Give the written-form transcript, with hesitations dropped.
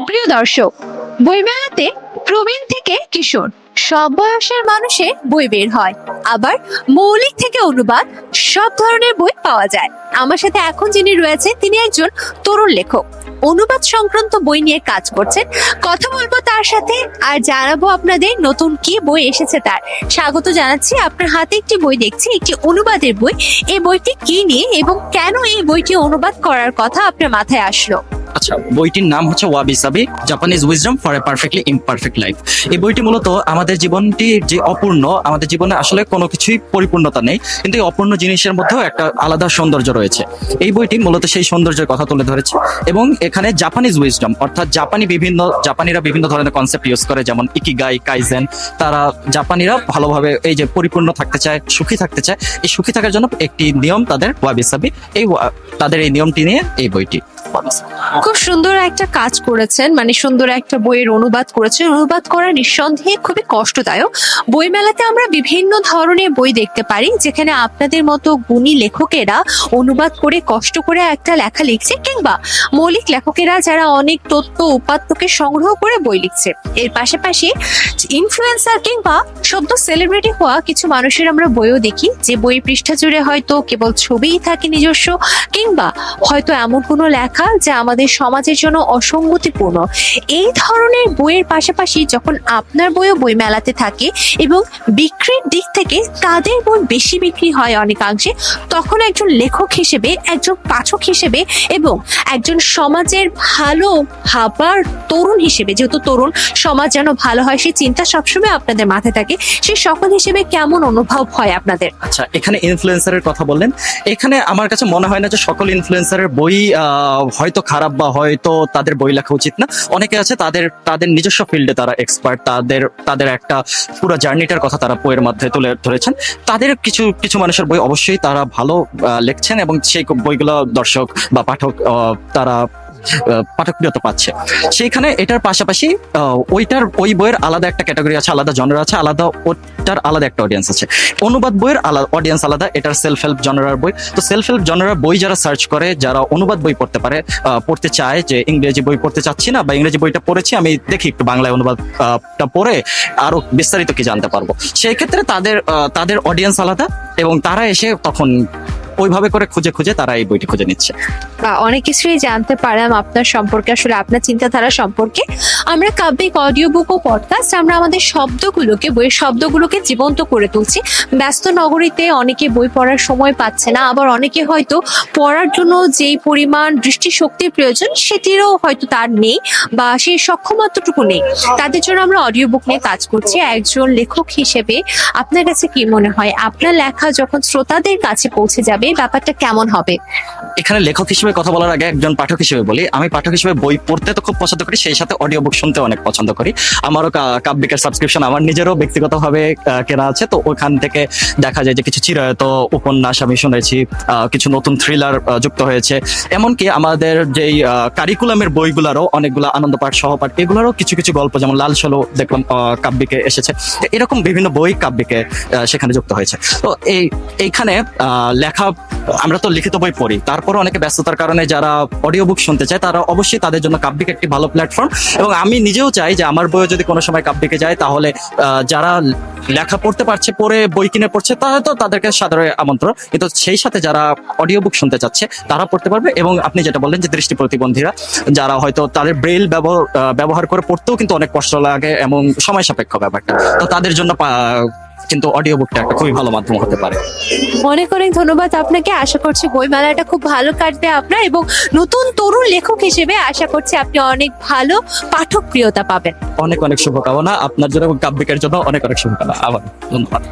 প্রিয় দর্শক, বইমেলাতে প্রবীণ থেকে কিশোর সব বয়সের মানুষের বই বের হয়, আবার মৌলিক থেকে অনুবাদ সব ধরনের বই পাওয়া যায়। আমার সাথে এখন যিনি রয়েছে তিনি একজন তরুণ লেখক, অনুবাদ সংক্রান্ত বই নিয়ে কাজ করছেন। কথা বলবো তার সাথে আর জানাবো আপনাদের নতুন কি বই এসেছে তার। স্বাগত জানাচ্ছি। আপনার হাতে একটি বই দেখছি, একটি অনুবাদের বই। এই বইটি কি নিয়ে এবং কেন এই বইটি অনুবাদ করার কথা আপনার মাথায় আসলো? আচ্ছা, বইটির নাম হচ্ছে ওয়াবি সাবি, Japanese wisdom for a perfectly imperfect life. এই বইটি মূলত আমাদের জীবনটি যে অপূর্ণ, আমাদের জীবনে আসলে কোনো কিছুই পরিপূর্ণতা নেই, কিন্তু এই অপূর্ণ জিনিসের মধ্যেও একটা আলাদা সৌন্দর্য রয়েছে। এই বইটি মূলত সেই সৌন্দর্যের কথা তুলে ধরেছে এবং এখানে জাপানিজ উইজডম অর্থাৎ জাপানিরা বিভিন্ন ধরনের কনসেপ্ট ইউজ করে, যেমন ইকিগাই, কাইজেন। তারা জাপানিরা ভালোভাবে এই যে পরিপূর্ণ থাকতে চায়, সুখী থাকতে চায়, এই সুখী থাকার জন্য একটি নিয়ম তাদের ওয়াবি সাবি। তাদের এই নিয়মটি নিয়ে এই বইটি। খুব সুন্দর একটা কাজ করেছেন, মানে সুন্দর একটা বইয়ের অনুবাদ করেছেন। অনুবাদ করা নিঃসন্দেহে খুবই কষ্টদায়ক। বইমেলাতে আমরা বিভিন্ন ধরনের বই দেখতে পারি যেখানে আপনাদের মতো গুণী লেখকেরা অনুবাদ করে কষ্ট করে একটা লেখা লিখছে, কিংবা মৌলিক লেখকেরা যারা অনেক তথ্য উপাত্তকে সংগ্রহ করে বই লিখছে। এর পাশাপাশি ইনফ্লুয়েন্সার কিংবা সদ্য সেলিব্রিটি হওয়া কিছু মানুষের আমরা বইও দেখি যে বই পৃষ্ঠা জুড়ে হয়তো কেবল ছবিই থাকে নিজস্ব, কিংবা হয়তো এমন কোনো লেখা যা আমাদের সমাজের জন্য অসঙ্গতিপূর্ণ। এই ধরনের বইয়ের পাশাপাশি যখন আপনার বইও বই মেলাতে থাকে এবং বিক্রির দিক থেকে তাদের বই বেশি বিক্রি হয় অনেকাংশে, তখন একজন লেখক হিসেবে, একজন পাঠক হিসেবে এবং একজন সমাজের ভালো ভাবার তরুণ হিসেবে, যেহেতু তরুণ সমাজ যেন ভালো হয় সেই চিন্তা সবসময় আপনাদের মাথায় থাকে, সেই সকল হিসেবে কেমন অনুভব হয় আপনাদের? আচ্ছা, এখানে ইনফ্লুয়েন্সারের কথা বললেন। এখানে আমার কাছে মনে হয় না যে সকল ইনফ্লুয়েন্সারের বই হয়তো খারাপ বা হয়তো তাদের বই লেখা উচিত না। অনেকে আছে তাদের নিজস্ব ফিল্ডে তারা এক্সপার্ট, তাদের একটা পুরো জার্নিটার কথা তারা বইয়ের মধ্যে তুলে ধরেছেন। তাদের কিছু মানুষের বই অবশ্যই তারা ভালো লিখছেন এবং সেই বইগুলো দর্শক বা পাঠক তারা পাঠকপ্রিয়তা পাচ্ছে। সেইখানে এটার পাশাপাশি ওই বইয়ের আলাদা একটা ক্যাটাগরি আছে, আলাদা জনরা আছে, ওটার আলাদা একটা অডিয়েন্স আছে। অনুবাদ বইয়ের অডিয়েন্স আলাদা, এটার সেলফ হেল্প জনরার বই। তো সেলফ হেল্প জনরার বই যারা সার্চ করে, যারা অনুবাদ বই পড়তে চায়, যে ইংরেজি বই পড়তে চাচ্ছি না বা ইংরেজি বইটা পড়েছি, আমি দেখি একটু বাংলায় অনুবাদটা পড়ে আরো বিস্তারিত কি জানতে পারবো, সেই ক্ষেত্রে তাদের অডিয়েন্স আলাদা এবং তারা এসে তখন ওইভাবে করে খুঁজে তারা এই বইটি খুঁজে নিচ্ছে। অনেক কিছুই জানতে পারলাম আপনার সম্পর্কে, আসলে আপনার চিন্তাধারা সম্পর্কে। আমরা কাব্যিক অডিও বুক ও পডকাস্ট আমরা আমাদের বইয়ের শব্দগুলোকে জীবন্ত করে তুলছি। ব্যস্ত নগরীতে অনেকে বই পড়ার সময় পাচ্ছে না, আবার অনেকে হয়তো পড়ার জন্য যেই পরিমাণ দৃষ্টিশক্তির প্রয়োজন সেটিরও হয়তো তার নেই বা সেই সক্ষমতাটুকু নেই। তাদের জন্য আমরা অডিও বুক নিয়ে কাজ করছি। একজন লেখক হিসেবে আপনার কাছে কি মনে হয়, আপনার লেখা যখন শ্রোতাদের কাছে পৌঁছে যাবে ব্যাপারটা কেমন হবে? এখানে লেখক হিসেবে কথা বলার আগে একজন পাঠক হিসেবে বলি, আমি পাঠক হিসেবে বই পড়তে তো খুব পছন্দ করি, সেই সাথে অডিও বুক শুনতে অনেক পছন্দ করি। আমারও কাব্যিকের সাবস্ক্রিপশন আমার নিজেরও ব্যক্তিগতভাবে কেনা আছে। তো ওখান থেকে দেখা যায় যে কিছু চিরায়ত উপন্যাস আমি শুনেছি, কিছু নতুন থ্রিলার যুক্ত হয়েছে, এমনকি আমাদের যেই কারিকুলামের বইগুলারও অনেকগুলো আনন্দ পাঠ, সহপাঠ, এগুলারও কিছু গল্প, যেমন লাল ষোলো দেখলাম কাব্যিকে এসেছে। এরকম বিভিন্ন বই কাব্যিকে সেখানে যুক্ত হয়েছে। তো এইখানে লেখা, আমরা তো লিখিত বই পড়ি, তারপরে অনেকে ব্যস্ততার কারণে যারা অডিও বুক শুনতে চায় তারা অবশ্যই তাদের জন্য কাব্যিক একটি ভালো প্ল্যাটফর্ম। এবং আমি নিজেও চাই যে আমার বইও যদি কোনো সময় কাব্যিকে যায়, তাহলে যারা লেখা পড়তে পারছে, পড়ে বই কিনে পড়ছে, তাহলে তো তাদেরকে সাদরে আমন্ত্রণ, কিন্তু সেই সাথে যারা অডিও বুক শুনতে চাচ্ছে তারা পড়তে পারবে। এবং আপনি যেটা বললেন যে দৃষ্টি প্রতিবন্ধীরা যারা হয়তো তাদের ব্রেইল ব্যবহার করে পড়তেও কিন্তু অনেক কষ্ট লাগে এবং সময় সাপেক্ষ ব্যাপারটা, তো তাদের জন্য কিন্তু অডিও বুকটা একটা খুবই ভালো মাধ্যম হতে পারে। অনেক ধন্যবাদ আপনাকে। আশা করছি বই মেলাটা খুব ভালো কাটবে আপনার, এবং নতুন তরুণ লেখক হিসেবে আশা করছি আপনি অনেক ভালো পাঠক প্রিয়তা পাবেন। অনেক শুভকামনা আপনার জন্য এবং কাব্যিকের জন্য অনেক শুভকামনা। আবার ধন্যবাদ।